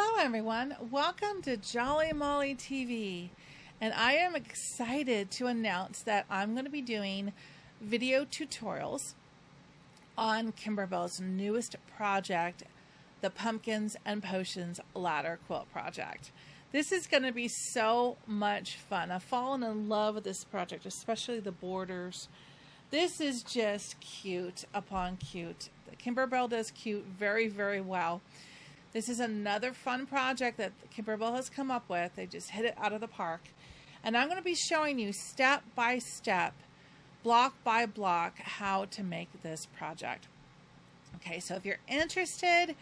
Hello everyone, welcome to Jolly Molly TV, and I am excited to announce that I'm going to be doing video tutorials on Kimberbell's newest project, the Pumpkins and Potions Ladder Quilt Project. This is going to be so much fun. I've fallen in love with this project, especially the borders. This is just cute upon cute. Kimberbell does cute very, very well. This is another fun project that Kimberbell has come up with. They just hit it out of the park. And I'm going to be showing you step by step, block by block, how to make this project. Okay, so if you're interested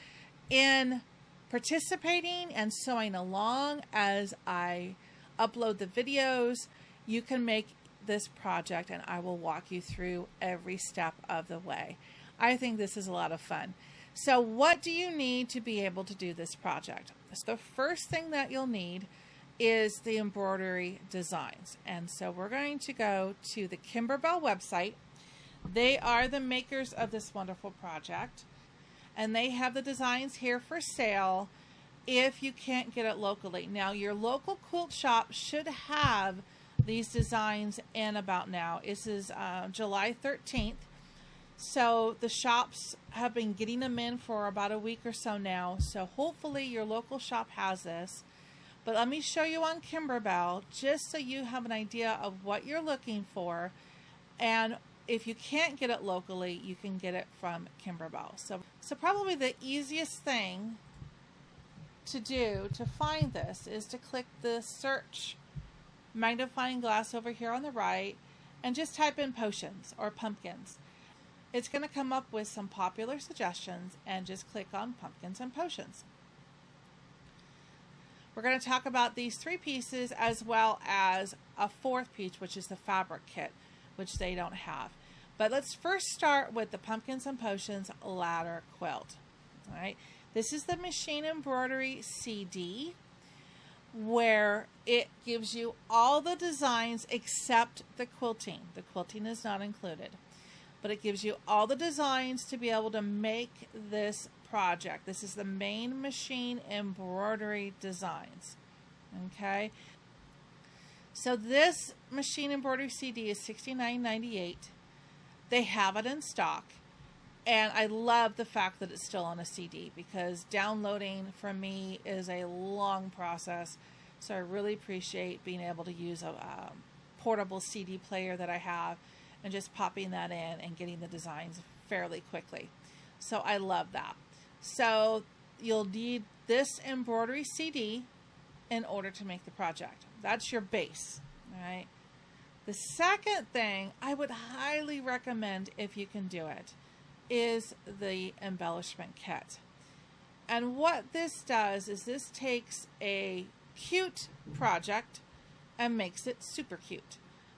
in participating and sewing along as I upload the videos, you can make this project and I will walk you through every step of the way. I think this is a lot of fun. So what do you need to be able to do this project? So the first thing that you'll need is the embroidery designs. And so we're going to go to the Kimberbell website. They are the makers of this wonderful project. And they have the designs here for sale if you can't get it locally. Now your local quilt shop should have these designs in about now. This is July 13th. So the shops have been getting them in for about a week or so now. So hopefully your local shop has this. But let me show you on Kimberbell just so you have an idea of what you're looking for. And if you can't get it locally, you can get it from Kimberbell. So probably the easiest thing to do to find this is to click the search magnifying glass over here on the right and just type in potions or pumpkins. It's going to come up with some popular suggestions and just click on pumpkins and potions. We're going to talk about these three pieces as well as a fourth piece, which is the fabric kit, which they don't have. But let's first start with the Pumpkins and Potions Ladder Quilt. All right, this is the machine embroidery CD where it gives you all the designs except the quilting. The quilting is not included. But it gives you all the designs to be able to make this project. This is the main machine embroidery designs. Okay, so this machine embroidery CD is $69.98. They have it in stock, and I love the fact that it's still on a CD because downloading for me is a long process. So I really appreciate being able to use a portable CD player that I have and just popping that in and getting the designs fairly quickly. So I love that. So you'll need this embroidery CD in order to make the project. That's your base, all right? The second thing I would highly recommend, if you can do it, is the embellishment kit. And what this does is this takes a cute project and makes it super cute.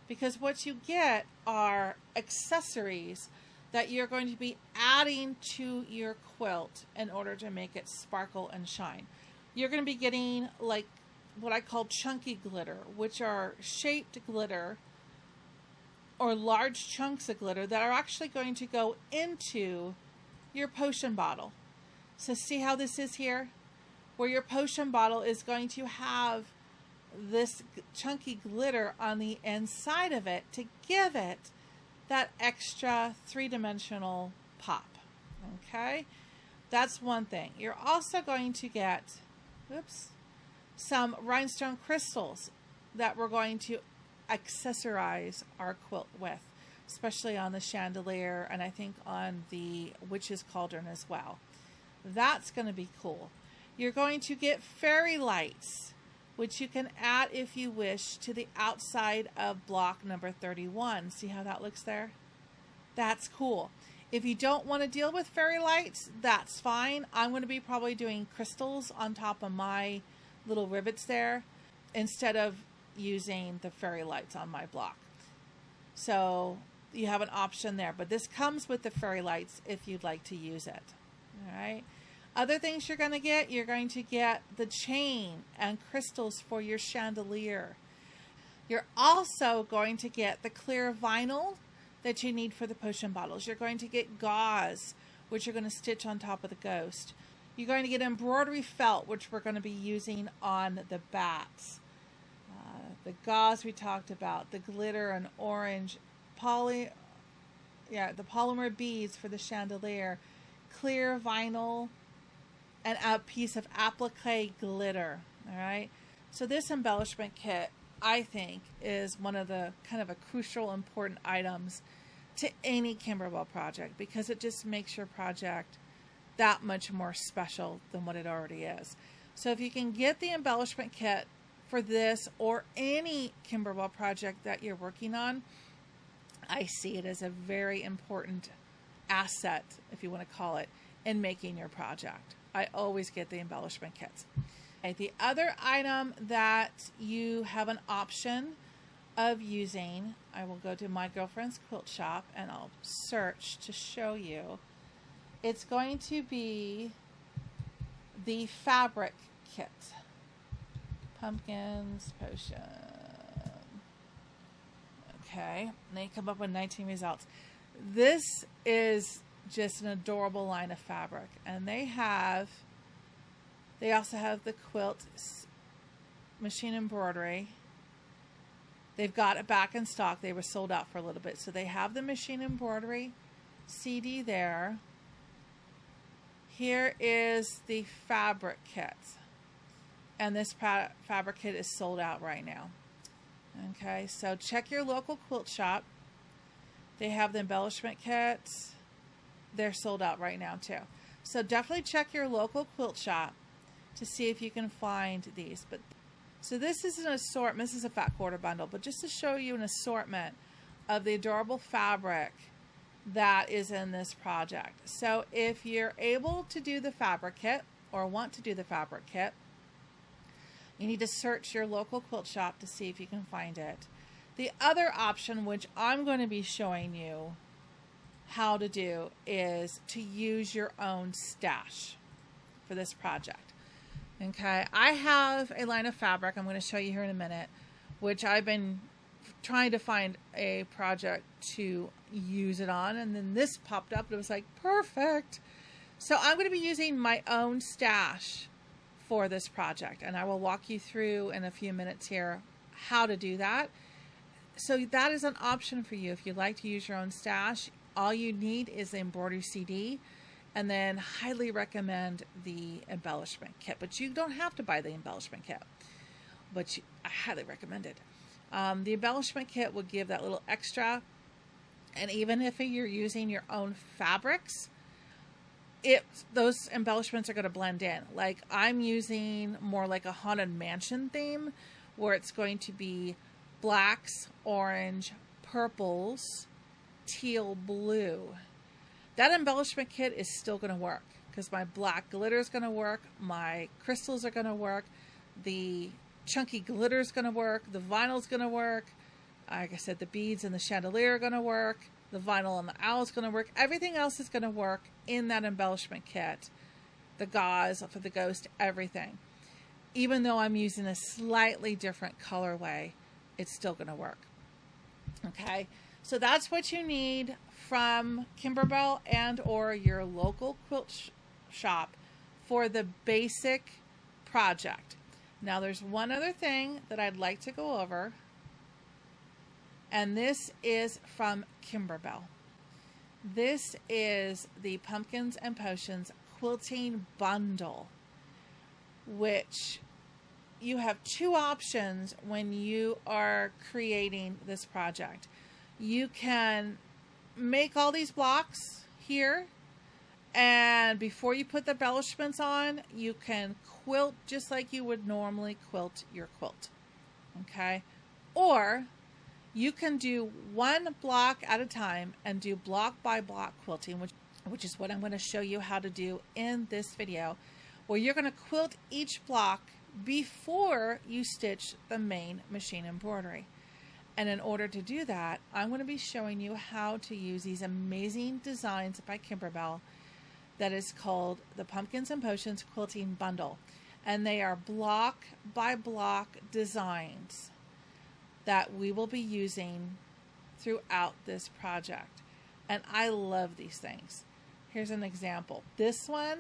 Because what you get are accessories that you're going to be adding to your quilt in order to make it sparkle and shine. You're going to be getting like what I call chunky glitter, which are shaped glitter or large chunks of glitter that are actually going to go into your potion bottle. So see how this is here? Where your potion bottle is going to have this chunky glitter on the inside of it to give it that extra three-dimensional pop. Okay, that's one thing. You're also going to get some rhinestone crystals that we're going to accessorize our quilt with, especially on the chandelier and I think on the witch's cauldron as well. That's going to be cool. You're going to get fairy lights, which you can add if you wish to the outside of block number 31. See how that looks there? That's cool. If you don't want to deal with fairy lights, that's fine. I'm going to be probably doing crystals on top of my little rivets there instead of using the fairy lights on my block. So you have an option there, but this comes with the fairy lights if you'd like to use it. All right. Other things you're going to get the chain and crystals for your chandelier. You're also going to get the clear vinyl that you need for the potion bottles. You're going to get gauze, which you're going to stitch on top of the ghost. You're going to get embroidery felt, which we're going to be using on the bats. The gauze we talked about, the glitter and orange, the polymer beads for the chandelier, clear vinyl, and a piece of applique glitter. All right. So this embellishment kit, I think, is one of the kind of a crucial, important items to any Kimberbell project, because it just makes your project that much more special than what it already is. So if you can get the embellishment kit for this or any Kimberbell project that you're working on, I see it as a very important asset, if you want to call it, in making your project. I always get the embellishment kits. Okay, the other item that you have an option of using, I will go to my girlfriend's quilt shop and I'll search to show you. It's going to be the fabric kit. Pumpkins, potion. Okay, and they come up with 19 results. This is just an adorable line of fabric, and they also have the quilt machine embroidery. They've got it back in stock. They were sold out for a little bit, so they have the machine embroidery CD there. Here is the fabric kit. And this fabric kit is sold out right now. Okay, so check your local quilt shop. They have the embellishment kits. They're sold out right now too. So definitely check your local quilt shop to see if you can find these. So this is an assortment. This is a fat quarter bundle, but just to show you an assortment of the adorable fabric that is in this project. So if you're able to do the fabric kit or want to do the fabric kit, you need to search your local quilt shop to see if you can find it. The other option, which I'm going to be showing you how to do, is to use your own stash for this project. Okay, I have a line of fabric I'm going to show you here in a minute, which I've been trying to find a project to use it on, and then this popped up and it was like, perfect. So I'm going to be using my own stash for this project, and I will walk you through in a few minutes here how to do that. So that is an option for you if you'd like to use your own stash. All you need is the embroidery CD, and then highly recommend the embellishment kit. But you don't have to buy the embellishment kit, but I highly recommend it. The embellishment kit will give that little extra, and even if you're using your own fabrics, those embellishments are going to blend in. Like I'm using more like a Haunted Mansion theme, where it's going to be blacks, orange, purples, teal, blue. That embellishment kit is still going to work because my black glitter is going to work, my crystals are going to work, the chunky glitter is going to work, the vinyl is going to work. Like I said, the beads and the chandelier are going to work. The vinyl and the owl is going to work. Everything else is going to work in that embellishment kit. The gauze for the ghost, everything. Even though I'm using a slightly different colorway, it's still going to work. Okay, so that's what you need from Kimberbell and or your local quilt shop for the basic project. Now there's one other thing that I'd like to go over, and this is from Kimberbell. This is the Pumpkins and Potions Quilting Bundle, which you have two options when you are creating this project. You can make all these blocks here, and before you put the embellishments on, you can quilt just like you would normally quilt your quilt. Okay? Or you can do one block at a time and do block by block quilting, which is what I'm going to show you how to do in this video, where you're going to quilt each block before you stitch the main machine embroidery. And in order to do that, I'm going to be showing you how to use these amazing designs by Kimberbell that is called the Pumpkins and Potions Quilting Bundle. And they are block by block designs that we will be using throughout this project. And I love these things. Here's an example. This one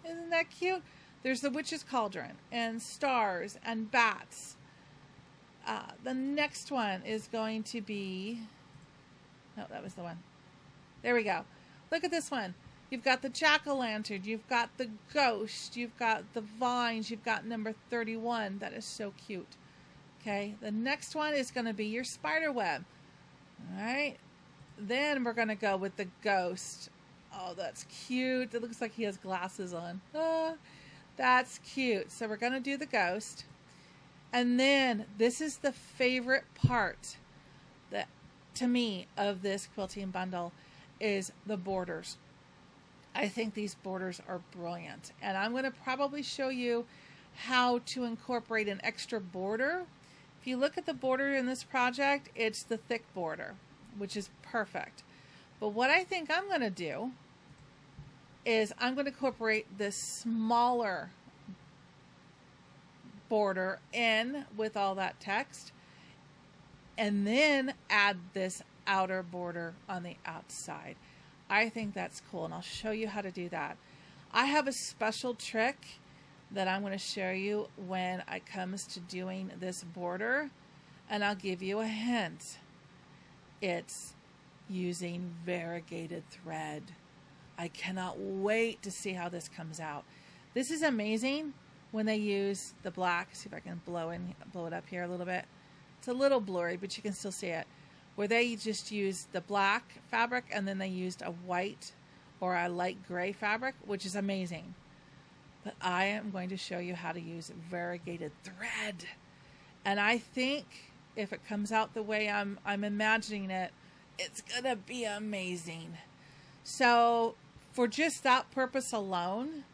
Isn't that cute? There's the witch's cauldron and stars and bats. The next one is going to be, oh, that was the one. There we go. Look at this one. You've got the jack-o'-lantern, you've got the ghost, you've got the vines, you've got number 31. That is so cute. Okay, the next one is going to be your spider web. All right, then we're going to go with the ghost. Oh, that's cute. It looks like he has glasses on. Oh, that's cute. So we're going to do the ghost. And then this is the favorite part that, to me, of this quilting bundle is the borders. I think these borders are brilliant. And I'm going to probably show you how to incorporate an extra border. If you look at the border in this project, it's the thick border, which is perfect. But what I think I'm going to do is I'm going to incorporate this smaller border in with all that text and then add this outer border on the outside. I think that's cool, and I'll show you how to do that. I have a special trick that I'm going to show you when it comes to doing this border, and I'll give you a hint. It's using variegated thread. I cannot wait to see how this comes out. This is amazing when they use the black. See if I can blow it up here a little bit. It's a little blurry, but you can still see it. Where they just used the black fabric and then they used a white or a light gray fabric, which is amazing. But I am going to show you how to use variegated thread. And I think if it comes out the way I'm imagining it, it's going to be amazing. So for just that purpose alone,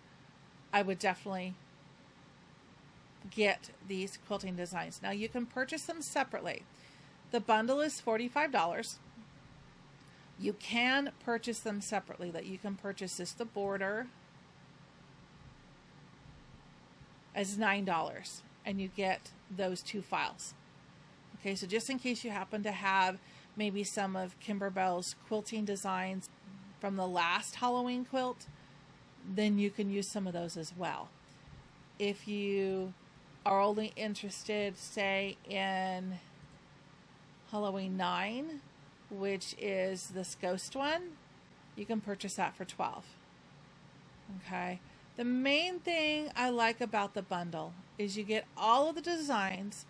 I would definitely get these quilting designs. Now you can purchase them separately. The bundle is $45. You can purchase them separately. That you can purchase this, the border, as $9, and you get those 2 files. Okay, so just in case you happen to have maybe some of Kimberbell's quilting designs from the last Halloween quilt, then you can use some of those as well. If you are only interested, say, in Halloween 9, which is this ghost one, you can purchase that for $12. Okay. The main thing I like about the bundle is you get all of the designs,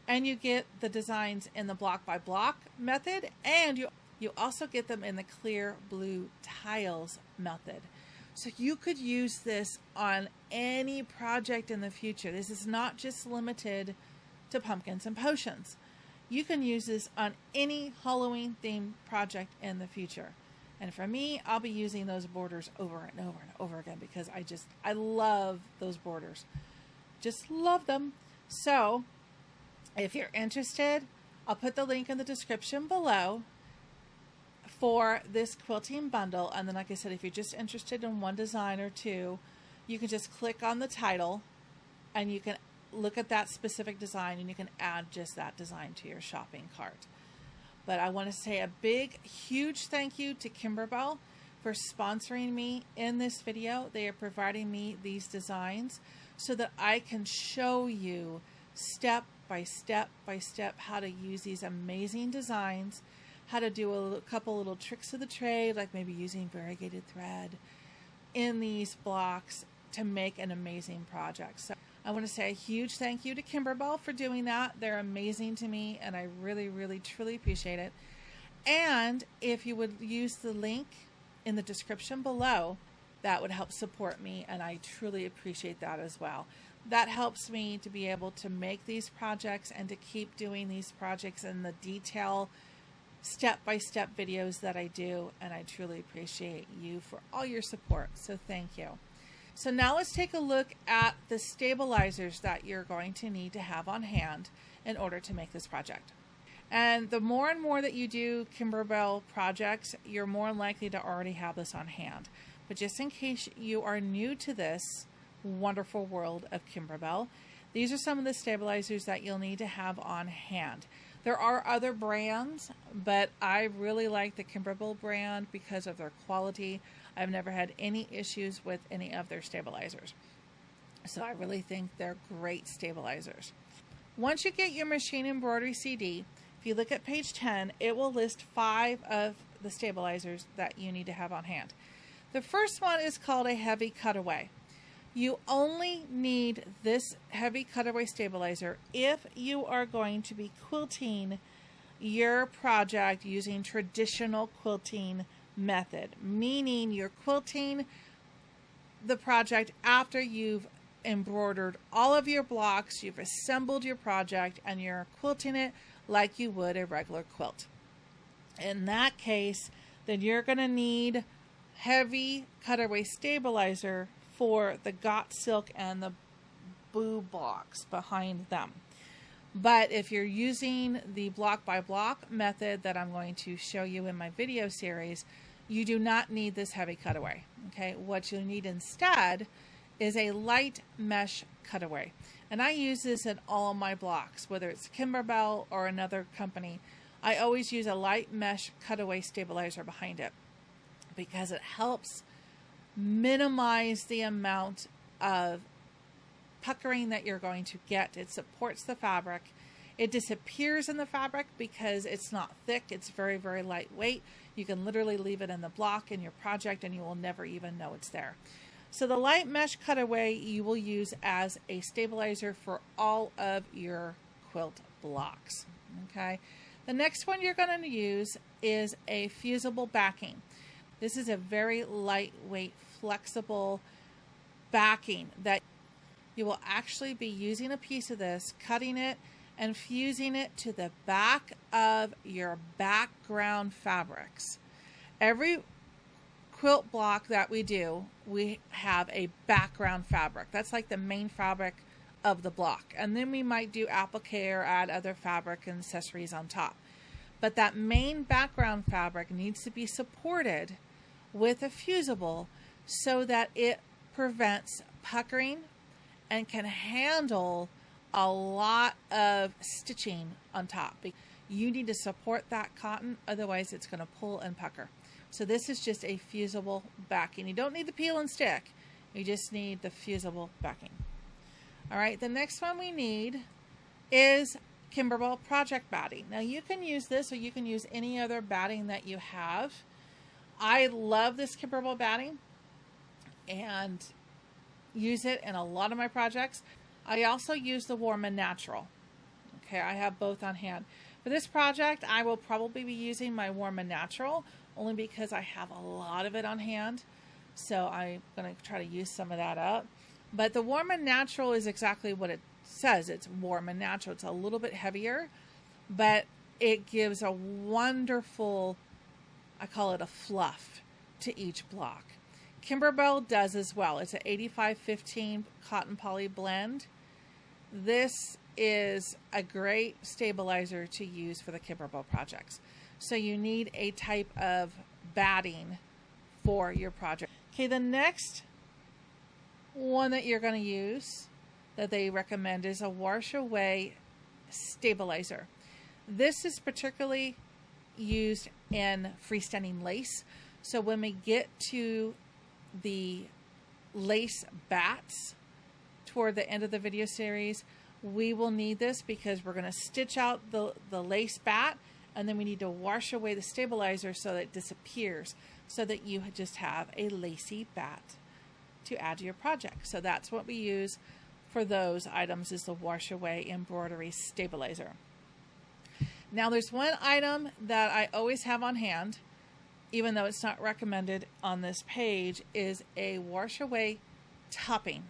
and you get the designs in the block by block method, and you also get them in the clear blue tiles method. So you could use this on any project in the future. This is not just limited to pumpkins and potions. You can use this on any Halloween themed project in the future. And for me, I'll be using those borders over and over and over again because I love those borders. Just love them. So if you're interested, I'll put the link in the description below for this quilting bundle. And then, like I said, if you're just interested in one design or two, you can just click on the title and you can look at that specific design and you can add just that design to your shopping cart. But I want to say a big, huge thank you to Kimberbell for sponsoring me in this video. They are providing me these designs so that I can show you step by step by step how to use these amazing designs, how to do a couple little tricks of the trade, like maybe using variegated thread in these blocks to make an amazing project. So I want to say a huge thank you to Kimberbell for doing that. They're amazing to me, and I really, really, truly appreciate it. And if you would use the link in the description below, that would help support me, and I truly appreciate that as well. That helps me to be able to make these projects and to keep doing these projects in the detail, step-by-step videos that I do, and I truly appreciate you for all your support, so thank you. So now let's take a look at the stabilizers that you're going to need to have on hand in order to make this project. And the more and more that you do Kimberbell projects, you're more likely to already have this on hand. But just in case you are new to this wonderful world of Kimberbell, these are some of the stabilizers that you'll need to have on hand. There are other brands, but I really like the Kimberbell brand because of their quality. I've never had any issues with any of their stabilizers. So I really think they're great stabilizers. Once you get your machine embroidery CD, if you look at page 10, it will list 5 of the stabilizers that you need to have on hand. The first one is called a heavy cutaway. You only need this heavy cutaway stabilizer if you are going to be quilting your project using traditional quilting method, meaning you're quilting the project after you've embroidered all of your blocks, you've assembled your project, and you're quilting it like you would a regular quilt. In that case, then you're going to need heavy cutaway stabilizer for the got silk and the boo blocks behind them. But if you're using the block by block method that I'm going to show you in my video series, you do not need this heavy cutaway. Okay, what you need instead is a light mesh cutaway. And I use this in all of my blocks, whether it's Kimberbell or another company. I always use a light mesh cutaway stabilizer behind it because it helps minimize the amount of puckering that you're going to get. It supports the fabric. It disappears in the fabric because it's not thick. It's very, very lightweight. You can literally leave it in the block in your project and you will never even know it's there. So the light mesh cutaway you will use as a stabilizer for all of your quilt blocks. Okay. The next one you're going to use is a fusible backing. This is a very lightweight, flexible backing that you will actually be using a piece of this, cutting it, and fusing it to the back of your background fabrics. Every quilt block that we do, we have a background fabric. That's like the main fabric of the block. And then we might do applique or add other fabric and accessories on top. But that main background fabric needs to be supported with a fusible so that it prevents puckering and can handle a lot of stitching on top. You need to support that cotton, otherwise it's going to pull and pucker. So this is just a fusible backing. You don't need the peel and stick. You just need the fusible backing. All right, the next one we need is Kimberbell project batting. Now you can use this or you can use any other batting that you have. I love this Kimberbell batting and use it in a lot of my projects. I also use the Warm and Natural. Okay, I have both on hand. For this project, I will probably be using my Warm and Natural only because I have a lot of it on hand. So I'm going to try to use some of that up. But the Warm and Natural is exactly what it says. It's warm and natural. It's a little bit heavier, but it gives a wonderful, I call it a fluff to each block. Kimberbell does as well. It's an 85-15 cotton poly blend. This is a great stabilizer to use for the Kimberbell projects. So you need a type of batting for your project. Okay, the next one that you're going to use that they recommend is a wash away stabilizer. This is particularly used in freestanding lace. So when we get to the lace bats toward the end of the video series, we will need this because we're going to stitch out the lace bat, and then we need to wash away the stabilizer so that it disappears, so that you just have a lacy bat to add to your project. So that's what we use for those items, is the wash away embroidery stabilizer. Now there's one item that I always have on hand, even though it's not recommended on this page, is a wash away topping.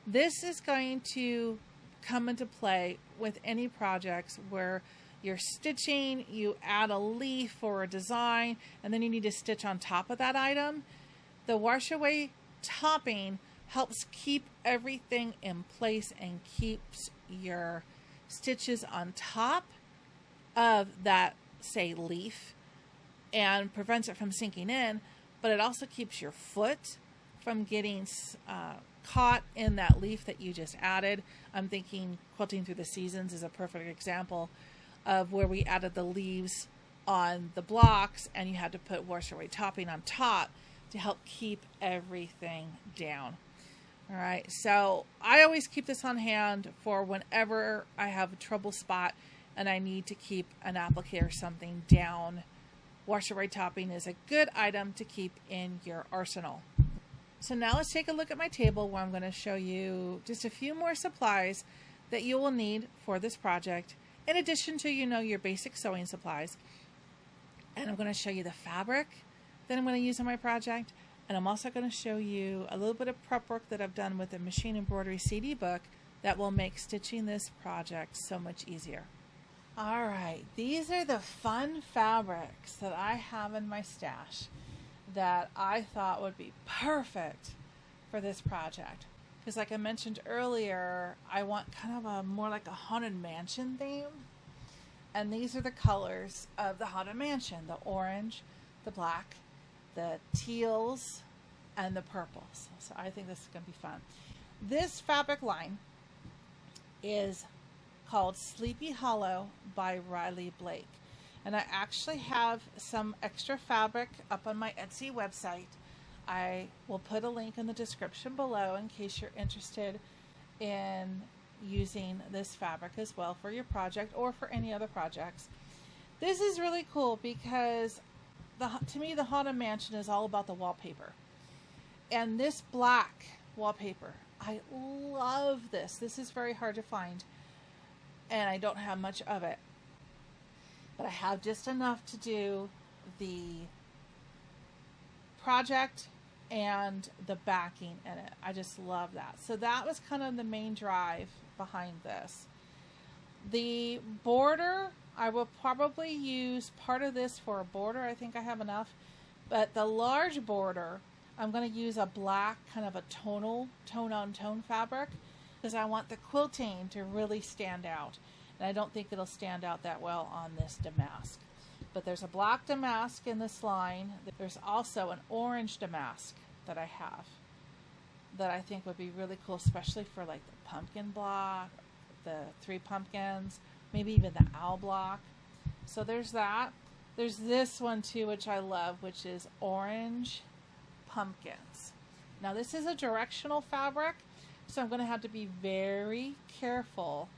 This is going to come into play with any projects where you're stitching, you add a leaf or a design, and then you need to stitch on top of that item. The wash away topping helps keep everything in place and keeps your stitches on top of that, say, leaf, and prevents it from sinking in, but it also keeps your foot from getting caught in that leaf that you just added. I'm thinking Quilting Through the Seasons is a perfect example. of where we added the leaves on the blocks, and you had to put washer weight topping on top to help keep everything down. All right, so I always keep this on hand for whenever I have a trouble spot and I need to keep an applique or something down. Washer weight topping is a good item to keep in your arsenal. So now let's take a look at my table where I'm going to show you just a few more supplies that you will need for this project, in addition to, your basic sewing supplies. And I'm going to show you the fabric that I'm going to use on my project. And I'm also going to show you a little bit of prep work that I've done with the Machine Embroidery CD book that will make stitching this project so much easier. All right, these are the fun fabrics that I have in my stash that I thought would be perfect for this project. Because like I mentioned earlier, I want kind of a more like a haunted mansion theme. And these are the colors of the haunted mansion: the orange, the black, the teals, and the purples. So I think this is going to be fun. This fabric line is called Sleepy Hollow by Riley Blake. And I actually have some extra fabric up on my Etsy website. I will put a link in the description below in case you're interested in using this fabric as well for your project or for any other projects. This is really cool because to me the Haunted Mansion is all about the wallpaper. And this black wallpaper, I love this. This is very hard to find, and I don't have much of it. But I have just enough to do the project and the backing in it. I just love that. So that was kind of the main drive behind this. The border, I will probably use part of this for a border. I think I have enough. But the large border, I'm going to use a black kind of a tone-on-tone fabric because I want the quilting to really stand out. And I don't think it'll stand out that well on this damask. But there's a black damask in this line. There's also an orange damask that I have that I think would be really cool, especially for like the pumpkin block, the 3 pumpkins, maybe even the owl block. So there's that. There's this one too, which I love, which is orange pumpkins. Now this is a directional fabric, so I'm going to have to be very careful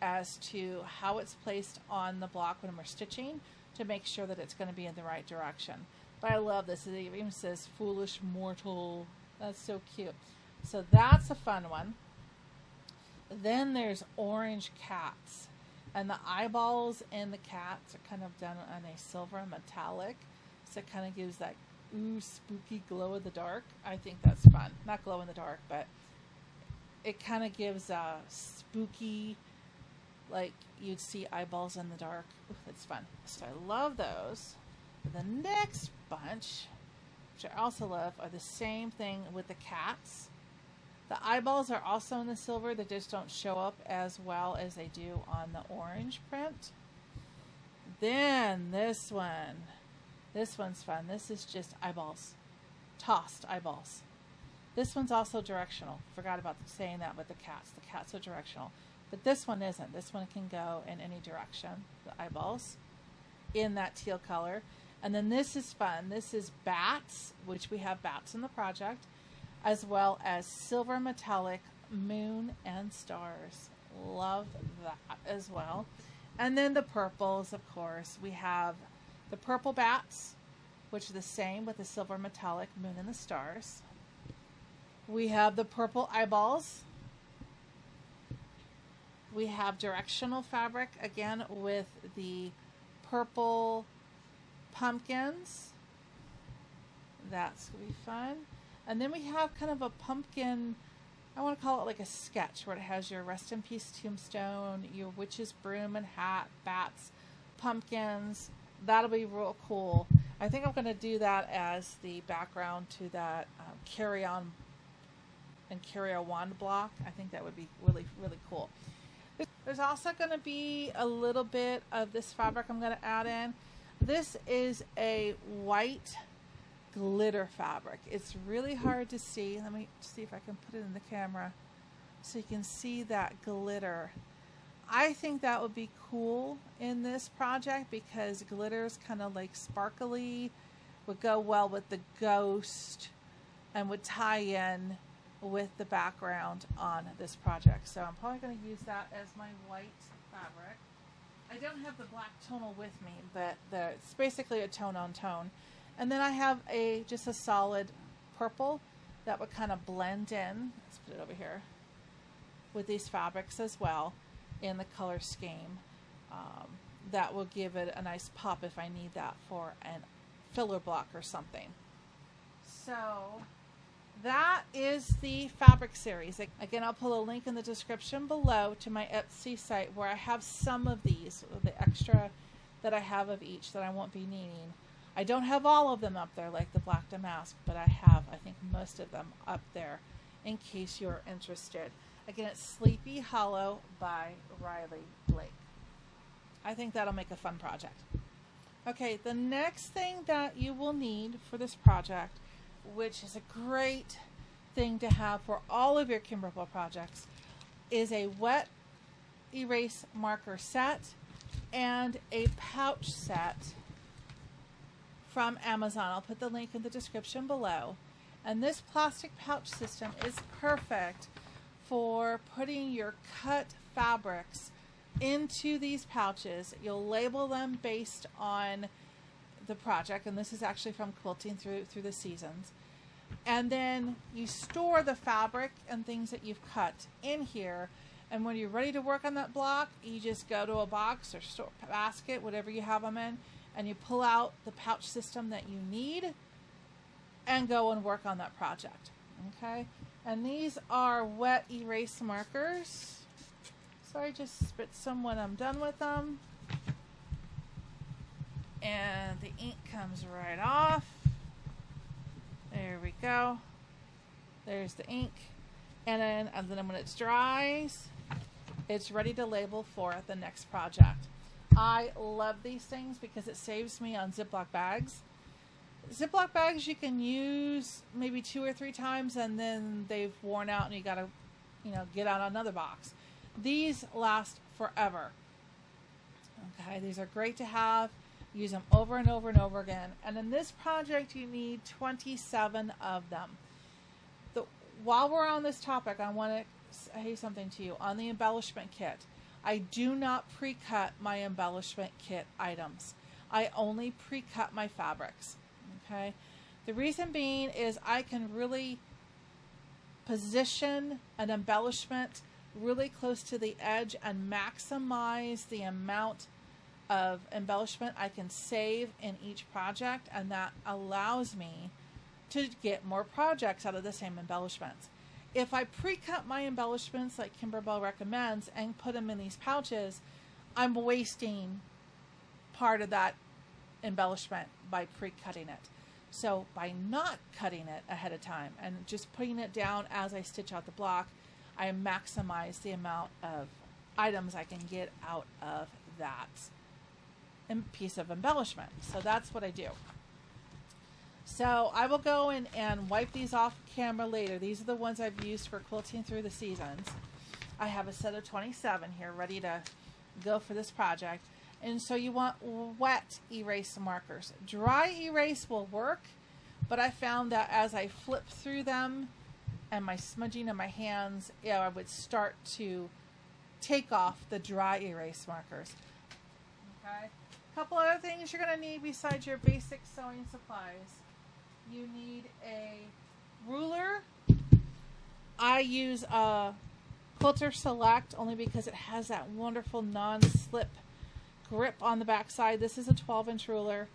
as to how it's placed on the block when we're stitching to make sure that it's going to be in the right direction. But I love this. It even says foolish mortal. That's so cute. So that's a fun one. Then there's orange cats, and the eyeballs in the cats are kind of done on a silver metallic, so it kind of gives that spooky glow in the dark. I think that's fun. Not glow in the dark, but it kind of gives a spooky, like you'd see eyeballs in the dark. Ooh, it's fun. So I love those. The next bunch, which I also love, are the same thing with the cats. The eyeballs are also in the silver. They just don't show up as well as they do on the orange print. Then this one. This one's fun. This is just eyeballs. Tossed eyeballs. This one's also directional. Forgot about saying that with the cats. The cats are directional. But this one isn't. This one can go in any direction. The eyeballs in that teal color. And then this is fun. This is bats, which we have bats in the project, as well as silver metallic moon and stars. Love that as well. And then the purples, of course. We have the purple bats, which are the same with the silver metallic moon and the stars. We have the purple eyeballs. We have directional fabric, again, with the purple pumpkins. That's going to be fun. And then we have kind of a pumpkin, I want to call it like a sketch, where it has your rest in peace tombstone, your witch's broom and hat, bats, pumpkins. That'll be real cool. I think I'm going to do that as the background to that carry on and carry a wand block. I think that would be really, really cool. There's also going to be a little bit of this fabric I'm going to add in. This is a white glitter fabric. It's really hard to see. Let me see if I can put it in the camera so you can see that glitter. I think that would be cool in this project because glitters kind of like sparkly, would go well with the ghost and would tie in with the background on this project. So I'm probably going to use that as my white fabric. I don't have the black tonal with me, but it's basically a tone on tone. And then I have just a solid purple that would kind of blend in. Let's put it over here with these fabrics as well in the color scheme. That will give it a nice pop if I need that for a filler block or something. So that is the fabric series. Again, I'll put a link in the description below to my Etsy site where I have some of these, the extra that I have of each that I won't be needing. I don't have all of them up there like the Black Damask, but I have, I think, most of them up there in case you're interested. Again, it's Sleepy Hollow by Riley Blake. I think that'll make a fun project. Okay, the next thing that you will need for this project, which is a great thing to have for all of your Kimberbell projects, is a wet erase marker set and a pouch set from Amazon. I'll put the link in the description below. And this plastic pouch system is perfect for putting your cut fabrics into these pouches. You'll label them based on the project, and this is actually from Quilting through the Seasons. And then you store the fabric and things that you've cut in here, and when you're ready to work on that block, you just go to a box or store basket, whatever you have them in, and you pull out the pouch system that you need and go and work on that project. Okay, and these are wet erase markers, so I just spit some when I'm done with them, and the ink comes right off. There we go. There's the ink, and then when it dries, it's ready to label for the next project. I love these things because it saves me on Ziploc bags. Ziploc bags you can use maybe 2 or 3 times and then they've worn out and you gotta, get out another box. These last forever. Okay, these are great to have. Use them over and over and over again. And in this project you need 27 of them. While we're on this topic, I want to say something to you. On the embellishment kit, I do not pre-cut my embellishment kit items. I only pre-cut my fabrics. Okay, the reason being is I can really position an embellishment really close to the edge and maximize the amount of embellishment I can save in each project, and that allows me to get more projects out of the same embellishments. If I pre-cut my embellishments like Kimberbell recommends and put them in these pouches, I'm wasting part of that embellishment by pre-cutting it. So by not cutting it ahead of time and just putting it down as I stitch out the block, I maximize the amount of items I can get out of that piece of embellishment. So that's what I do. So I will go in and wipe these off camera later. These are the ones I've used for Quilting Through the Seasons. I have a set of 27 here ready to go for this project. And so you want wet erase markers. Dry erase will work, but I found that as I flip through them and my smudging in my hands, I would start to take off the dry erase markers. Okay. A couple other things you're going to need besides your basic sewing supplies. You need a ruler. I use a Quilter Select only because it has that wonderful non-slip grip on the back side. This is a 12-inch ruler.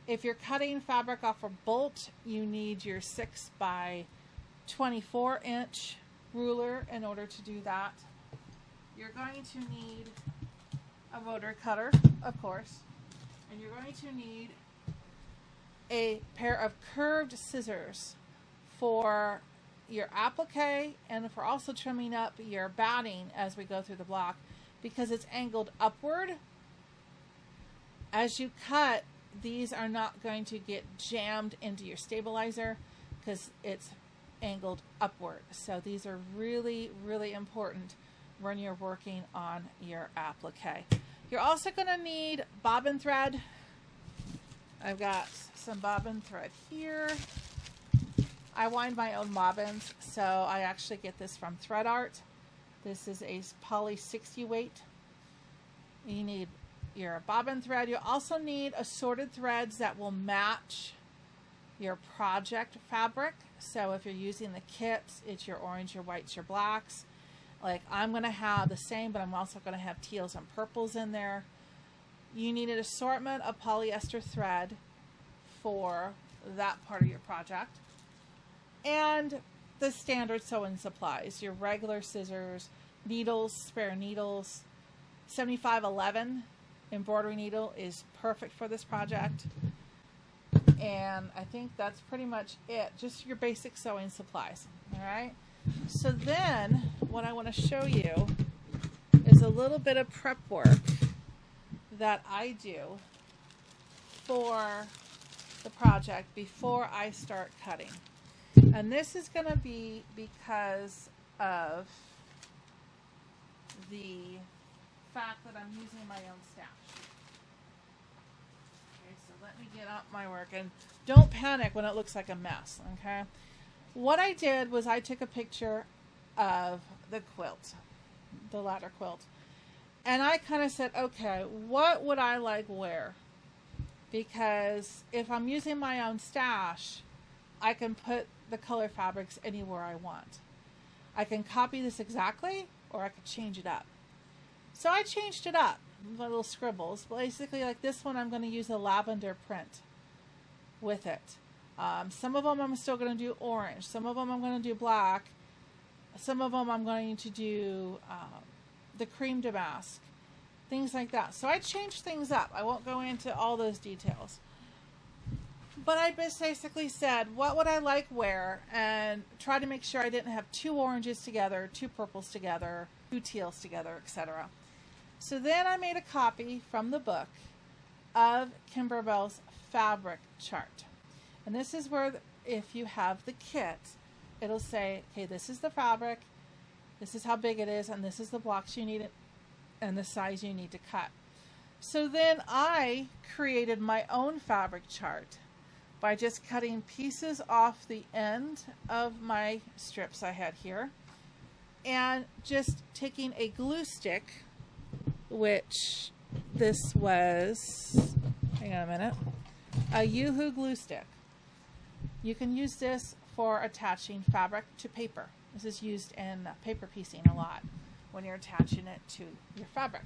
If you're cutting fabric off a bolt, you need your 6 by 24-inch ruler in order to do that. You're going to need a rotary cutter, of course, and you're going to need a pair of curved scissors for your applique and for also trimming up your batting as we go through the block, because it's angled upward. As you cut, these are not going to get jammed into your stabilizer because it's angled upward. So these are really, really important when you're working on your applique. You're also going to need bobbin thread. I've got some bobbin thread here. I wind my own bobbins, so I actually get this from Thread Art. This is a poly 60 weight. You need your bobbin thread. You also need assorted threads that will match your project fabric. So if you're using the kits, it's your orange, your whites, your blacks. Like I'm going to have the same, but I'm also going to have teals and purples in there. You need an assortment of polyester thread for that part of your project. And the standard sewing supplies, your regular scissors, needles, spare needles. 7511 embroidery needle is perfect for this project. And I think that's pretty much it. Just your basic sewing supplies. All right. So then what I want to show you is a little bit of prep work that I do for the project before I start cutting. And this is going to be because of the fact that I'm using my own stash. Okay, so let me get out my work, and don't panic when it looks like a mess, okay? What I did was I took a picture of the quilt, the ladder quilt, and I kind of said, okay, what would I like wear? Because if I'm using my own stash, I can put the color fabrics anywhere I want. I can copy this exactly, or I could change it up. So I changed it up, my little scribbles. Basically, like this one, I'm going to use a lavender print with it. Some of them I'm still going to do orange. Some of them I'm going to do black. Some of them I'm going to do the cream damask. Things like that. So I changed things up. I won't go into all those details. But I basically said, what would I like wear? And try to make sure I didn't have two oranges together, two purples together, two teals together, etc. So then I made a copy from the book of Kimberbell's fabric chart. And this is where, if you have the kit, it'll say, okay, this is the fabric, this is how big it is, and this is the blocks you need, and the size you need to cut. So then I created my own fabric chart by just cutting pieces off the end of my strips I had here, and just taking a glue stick, which this was, hang on a minute, a Yoo-hoo glue stick. You can use this for attaching fabric to paper. This is used in paper piecing a lot when you're attaching it to your fabric.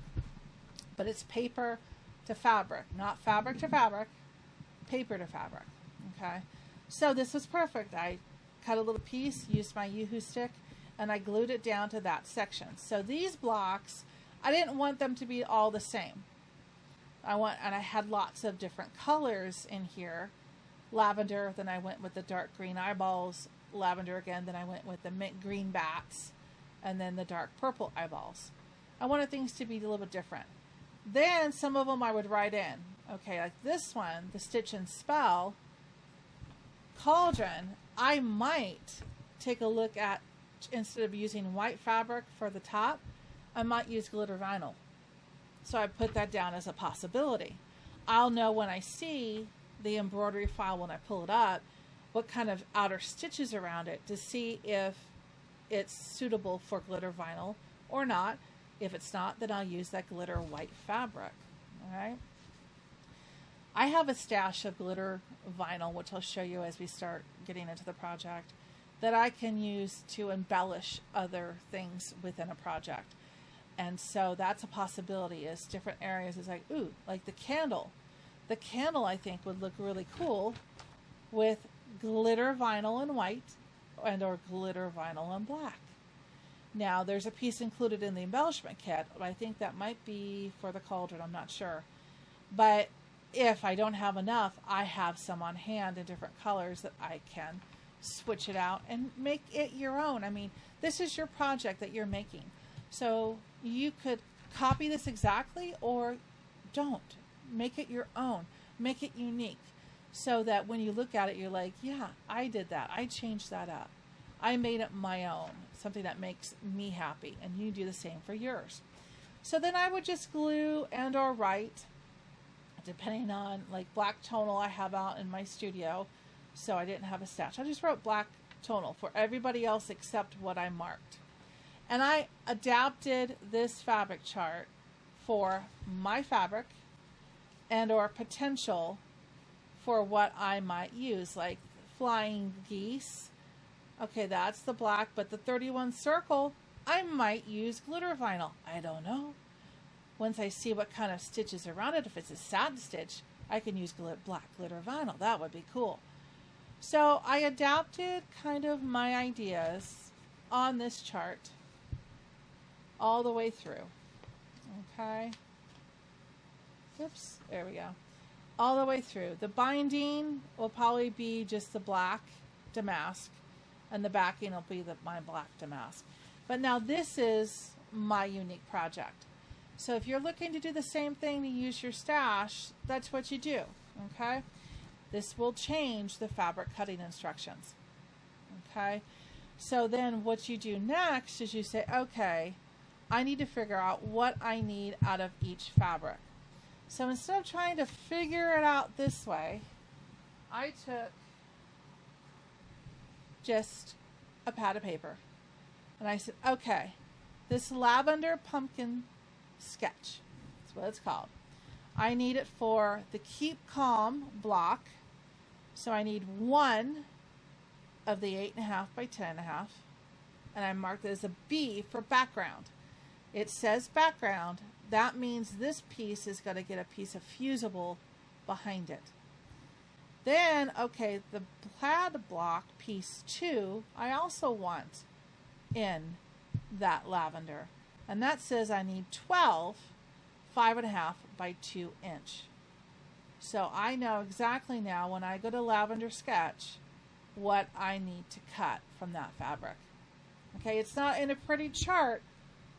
But it's paper to fabric, not fabric to fabric, paper to fabric. Okay, so this was perfect. I cut a little piece, used my Yoo-hoo stick, and I glued it down to that section. So these blocks, I didn't want them to be all the same. And I had lots of different colors in here. Lavender, then I went with the dark green eyeballs. Lavender again, then I went with the mint green bats, and then the dark purple eyeballs. I wanted things to be a little bit different. Then some of them I would write in. Okay, like this one, the Stitch and Spell Cauldron, I might take a look at, instead of using white fabric for the top, I might use glitter vinyl. So I put that down as a possibility. I'll know when I see the embroidery file, when I pull it up, what kind of outer stitches around it to see if it's suitable for glitter vinyl or not. If it's not, then I'll use that glitter white fabric. All right. I have a stash of glitter vinyl, which I'll show you as we start getting into the project, that I can use to embellish other things within a project. And so that's a possibility, is different areas is like, ooh, like the candle. The candle, I think, would look really cool with glitter vinyl in white and or glitter vinyl in black. Now, there's a piece included in the embellishment kit, but I think that might be for the cauldron. I'm not sure. But if I don't have enough, I have some on hand in different colors that I can switch it out and make it your own. I mean, this is your project that you're making. So you could copy this exactly or don't. Make it your own. Make it unique so that when you look at it, you're like, yeah, I did that. I changed that up. I made it my own, something that makes me happy, and you do the same for yours. So then I would just glue and or write, depending on, like black tonal I have out in my studio, so I didn't have a stash. I just wrote black tonal for everybody else except what I marked. And I adapted this fabric chart for my fabric and or potential for what I might use, like flying geese. Okay, that's the black, but the 31 circle, I might use glitter vinyl. I don't know. Once I see what kind of stitches around it, if it's a satin stitch, I can use black glitter vinyl. That would be cool. So I adapted kind of my ideas on this chart all the way through. Okay. Oops, there we go. All the way through. The binding will probably be just the black damask, and the backing will be my black damask. But now this is my unique project. So if you're looking to do the same thing to use your stash, that's what you do. Okay. This will change the fabric cutting instructions. Okay. So then what you do next is you say, okay, I need to figure out what I need out of each fabric. So instead of trying to figure it out this way, I took just a pad of paper and I said, okay, this lavender pumpkin sketch, that's what it's called. I need it for the Keep Calm block. So I need one of the 8.5 by 10.5, and I marked it as a B for background. It says background. That means this piece is going to get a piece of fusible behind it. Then, okay, the plaid block piece 2, I also want in that lavender. And that says I need 12 5.5 by 2 inch. So I know exactly now when I go to lavender sketch what I need to cut from that fabric. Okay, it's not in a pretty chart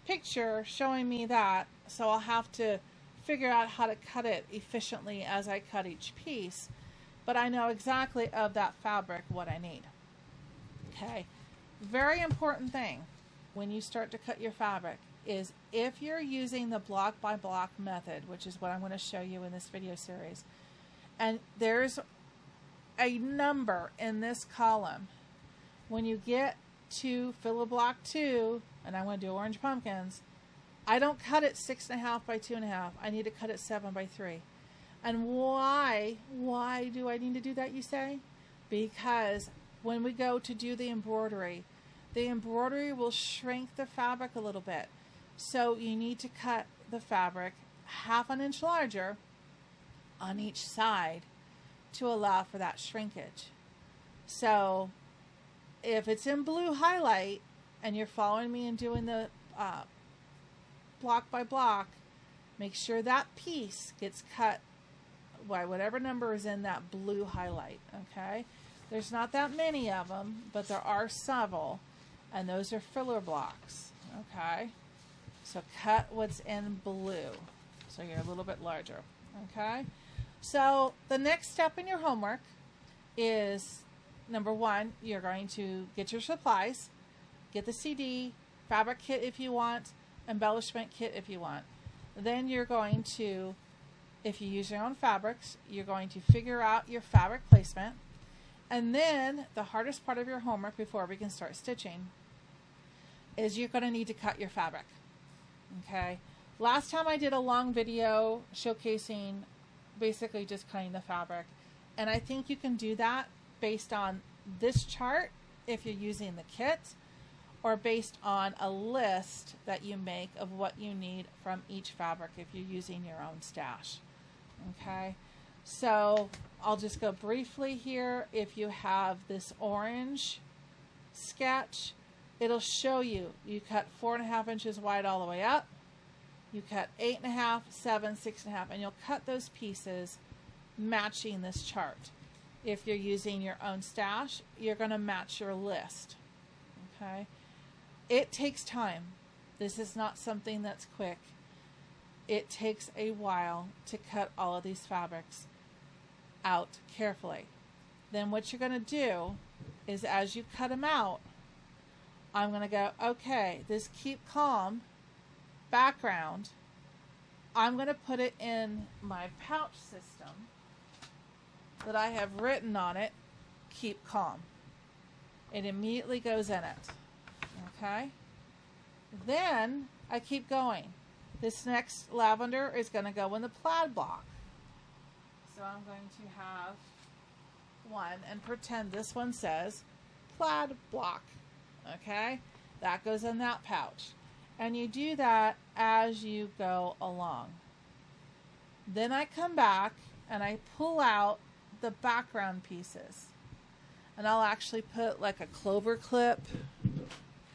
picture showing me that, so I'll have to figure out how to cut it efficiently as I cut each piece, but I know exactly of that fabric what I need. Okay, very important thing when you start to cut your fabric is if you're using the block by block method, which is what I'm going to show you in this video series, and there's a number in this column. When you get to filler block 2, and I want to do orange pumpkins, I don't cut it 6.5 by 2.5. I need to cut it 7 by 3. And why do I need to do that, you say? Because when we go to do the embroidery will shrink the fabric a little bit. So you need to cut the fabric 1/2 inch larger on each side to allow for that shrinkage. So if it's in blue highlight and you're following me and doing the block by block, make sure that piece gets cut by whatever number is in that blue highlight. Okay, there's not that many of them, but there are several, and those are filler blocks. Okay, so cut what's in blue so you're a little bit larger. Okay, so the next step in your homework is number 1, you're going to get your supplies, get the CD, fabric kit if you want, embellishment kit if you want. Then you're going to, if you use your own fabrics, you're going to figure out your fabric placement. And then the hardest part of your homework before we can start stitching is you're going to need to cut your fabric. Okay. Last time I did a long video showcasing basically just cutting the fabric. And I think you can do that based on this chart if you're using the kit, or based on a list that you make of what you need from each fabric if you're using your own stash. Okay, so I'll just go briefly here. If you have this orange sketch, it'll show you cut 4.5 inches wide all the way up, you cut 8.5, 7, 6.5, and you'll cut those pieces matching this chart. If you're using your own stash, you're going to match your list. Okay, it takes time. This is not something that's quick. It takes a while to cut all of these fabrics out carefully. Then what you're going to do is as you cut them out, I'm going to go, okay, this keep calm background, I'm going to put it in my pouch system that I have written on it, keep calm. It immediately goes in it. Okay? Then I keep going. This next lavender is going to go in the plaid block. So I'm going to have one and pretend this one says plaid block. Okay? That goes in that pouch. And you do that as you go along. Then I come back and I pull out the background pieces. And I'll actually put like a clover clip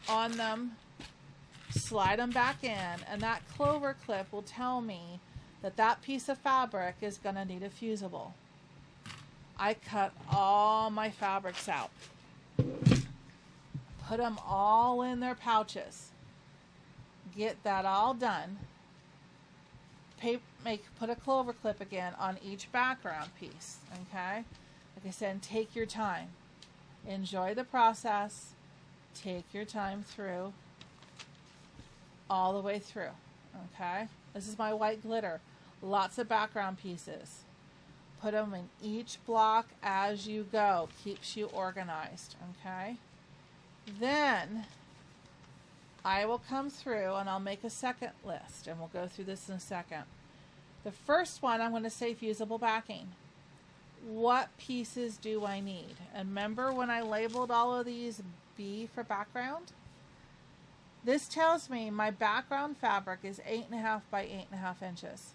on them, slide them back in, and that clover clip will tell me that that piece of fabric is going to need a fusible. I cut all my fabrics out, put them all in their pouches, get that all done, put a clover clip again on each background piece. Okay, like I said, take your time, enjoy the process, take your time through, all the way through. Okay, this is my white glitter, lots of background pieces. Put them in each block as you go, keeps you organized. Okay, then I will come through and I'll make a second list, and we'll go through this in a second. The first one, I'm going to say fusible backing. What pieces do I need? And remember when I labeled all of these B for background? This tells me my background fabric is 8.5 by 8.5 inches.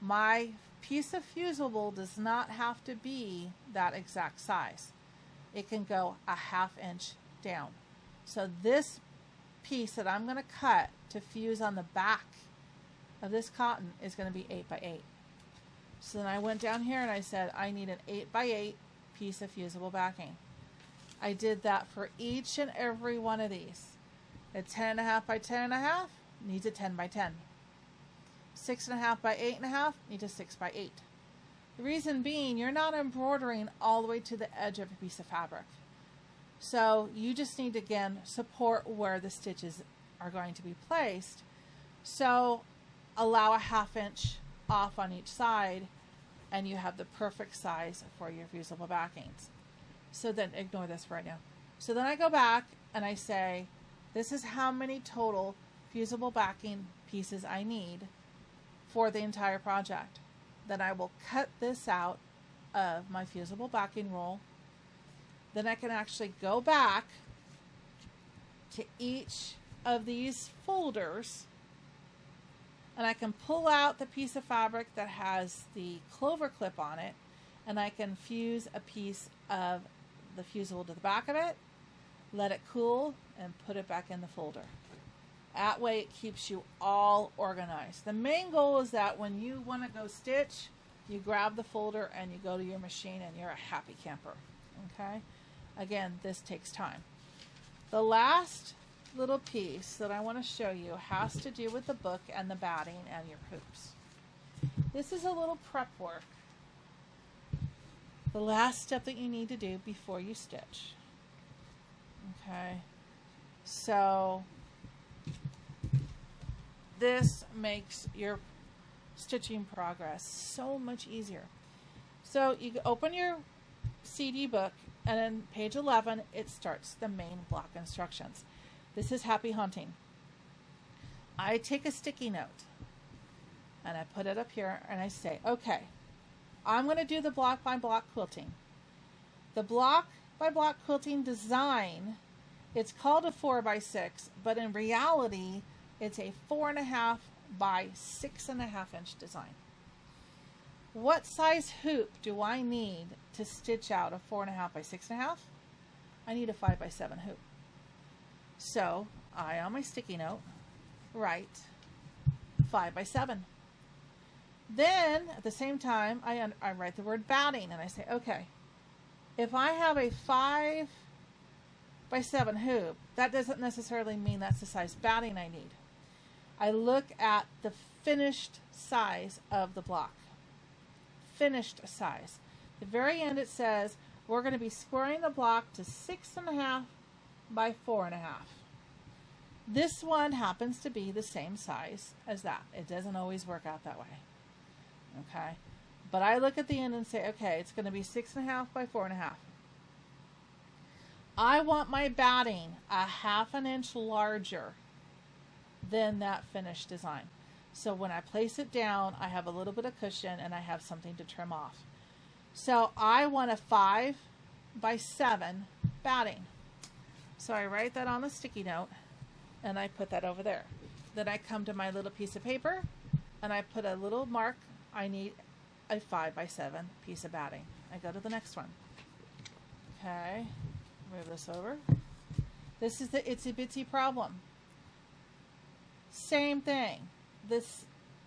My piece of fusible does not have to be that exact size. It can go a 1/2 inch down. So this piece that I'm going to cut to fuse on the back of this cotton is going to be 8 by 8. So then I went down here and I said I need an 8 by 8 piece of fusible backing. I did that for each and every one of these. A 10.5 by 10.5 needs a 10 by 10. 6.5 by 8.5 needs a 6 by 8. The reason being, you're not embroidering all the way to the edge of a piece of fabric. So you just need to, again, support where the stitches are going to be placed. So allow a 1/2 inch off on each side, and you have the perfect size for your fusible backings. So then ignore this right now. So then I go back and I say, this is how many total fusible backing pieces I need for the entire project. Then I will cut this out of my fusible backing roll. Then I can actually go back to each of these folders and I can pull out the piece of fabric that has the clover clip on it, and I can fuse a piece of the fusible to the back of it, let it cool, and put it back in the folder. That way it keeps you all organized. The main goal is that when you want to go stitch, you grab the folder and you go to your machine and you're a happy camper. Okay? Again, this takes time. The last little piece that I want to show you has to do with the book and the batting and your hoops. This is a little prep work. The last step that you need to do before you stitch. Okay, so this makes your stitching progress so much easier. So you open your CD book, and in page 11 it starts the main block instructions. This is Happy Hunting. I take a sticky note and I put it up here and I say, okay, I'm going to do the block by block quilting. The block by block quilting design, it's called a 4x6, but in reality it's a 4.5 by 6.5 inch design. What size hoop do I need to stitch out a 4.5 by 6.5? I need a 5 by 7 hoop. So I, on my sticky note, write 5 by 7. Then at the same time I write the word batting and I say, okay, if I have a 5 by 7 hoop, that doesn't necessarily mean that's the size batting I need. I look at the finished size of the block. Finished size. At the very end it says we're going to be squaring the block to 6.5 by 4.5. This one happens to be the same size as that. It doesn't always work out that way. Okay. But I look at the end and say, okay, it's going to be 6.5 by 4.5. I want my batting a 1/2 inch larger than that finished design. So when I place it down, I have a little bit of cushion and I have something to trim off. So I want a 5 by 7 batting. So I write that on a sticky note and I put that over there. Then I come to my little piece of paper and I put a little mark. I need a 5 by 7 piece of batting. I go to the next one. Okay, move this over. This is the itsy bitsy problem. Same thing. This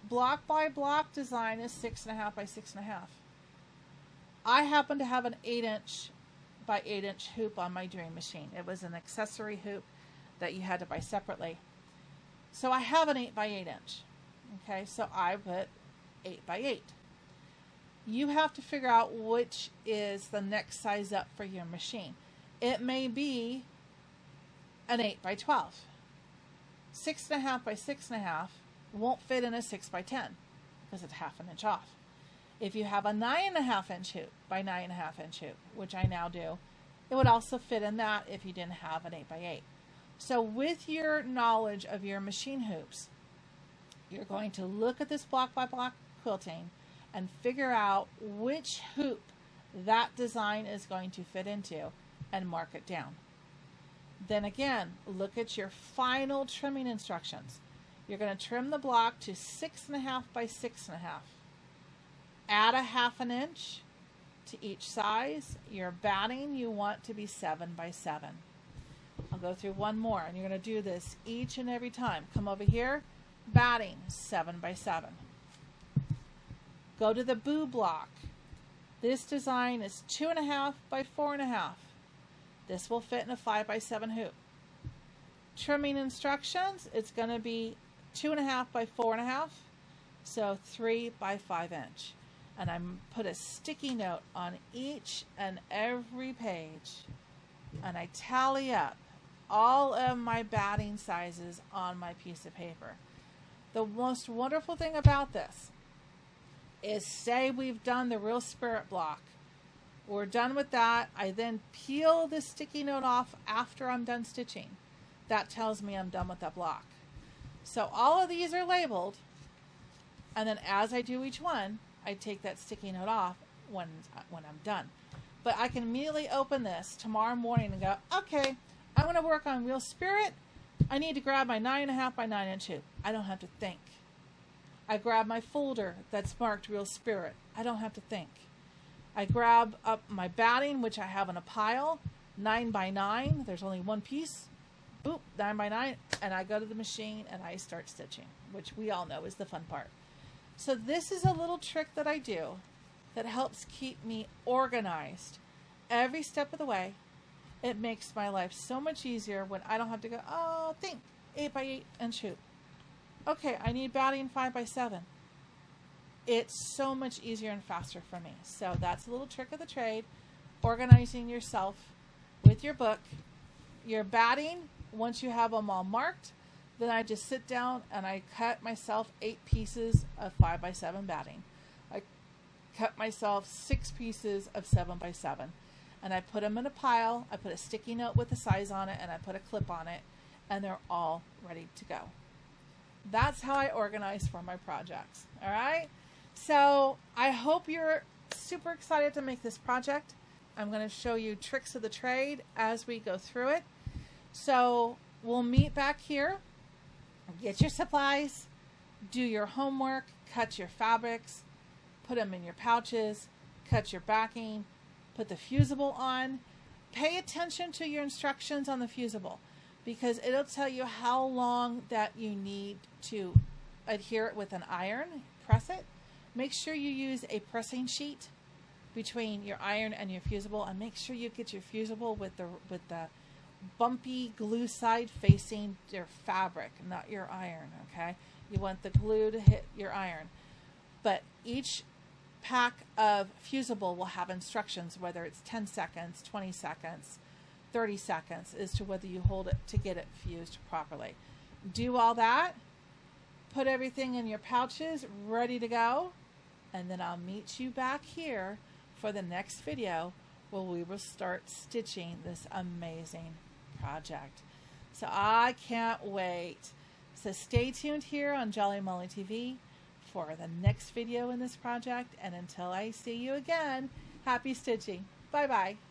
block by block design is 6.5 by 6.5. I happen to have an 8" by 8" hoop on my dream machine. It was an accessory hoop that you had to buy separately. So I have an 8 by 8". Okay, so I put 8 by 8. You have to figure out which is the next size up for your machine. It may be an 8 by 12. 6.5 by 6.5 won't fit in a 6 by 10 because it's 1/2 inch off. If you have a 9.5 inch hoop by 9.5 inch hoop, which I now do, it would also fit in that if you didn't have an 8 by 8. So with your knowledge of your machine hoops, you're going to look at this block by block quilting and figure out which hoop that design is going to fit into and mark it down. Then again, look at your final trimming instructions. You're going to trim the block to 6.5 by 6.5. Add a 1/2 inch to each size. Your batting you want to be 7 by 7. I'll go through one more, and you're going to do this each and every time. Come over here, batting 7 by 7. Go to the boo block. This design is 2.5 by 4.5. This will fit in a 5 by 7 hoop. Trimming instructions, it's going to be 2.5 by 4.5, so 3 by 5 inch. And I put a sticky note on each and every page, and I tally up all of my batting sizes on my piece of paper. The most wonderful thing about this is, say we've done the Real Spirit block. We're done with that. I then peel the sticky note off after I'm done stitching. That tells me I'm done with that block. So all of these are labeled, and then as I do each one, I take that sticky note off when I'm done. But I can immediately open this tomorrow morning and go, okay, I'm going to work on Real Spirit. I need to grab my 9.5 by 9 inch hoop. I don't have to think. I grab my folder that's marked Real Spirit. I don't have to think. I grab up my batting, which I have in a pile, 9 by 9. There's only one piece. Boop, 9 by 9. And I go to the machine and I start stitching, which we all know is the fun part. So this is a little trick that I do that helps keep me organized every step of the way. It makes my life so much easier when I don't have to go, oh, think, 8 by 8 inch hoop. Okay, I need batting 5 by 7. It's so much easier and faster for me. So that's a little trick of the trade, organizing yourself with your book. Your batting, once you have them all marked, then I just sit down and I cut myself 8 pieces of 5 by 7 batting. I cut myself 6 pieces of 7 by 7. And I put them in a pile. I put a sticky note with the size on it, and I put a clip on it, and they're all ready to go. That's how I organize for my projects. All right? So I hope you're super excited to make this project. I'm going to show you tricks of the trade as we go through it. So we'll meet back here. Get your supplies, do your homework, cut your fabrics, put them in your pouches, cut your backing, put the fusible on. Pay attention to your instructions on the fusible, because it'll tell you how long that you need to adhere it with an iron, press it. Make sure you use a pressing sheet between your iron and your fusible, and make sure you get your fusible with the bumpy glue side facing your fabric, not your iron, okay? You want the glue to hit your iron. But each pack of fusible will have instructions, whether it's 10 seconds, 20 seconds, 30 seconds as to whether you hold it to get it fused properly. Do all that, put everything in your pouches ready to go, and then I'll meet you back here for the next video where we will start stitching this amazing project. So I can't wait. So stay tuned here on Jolly Molly TV for the next video in this project, and until I see you again, happy stitching. Bye bye.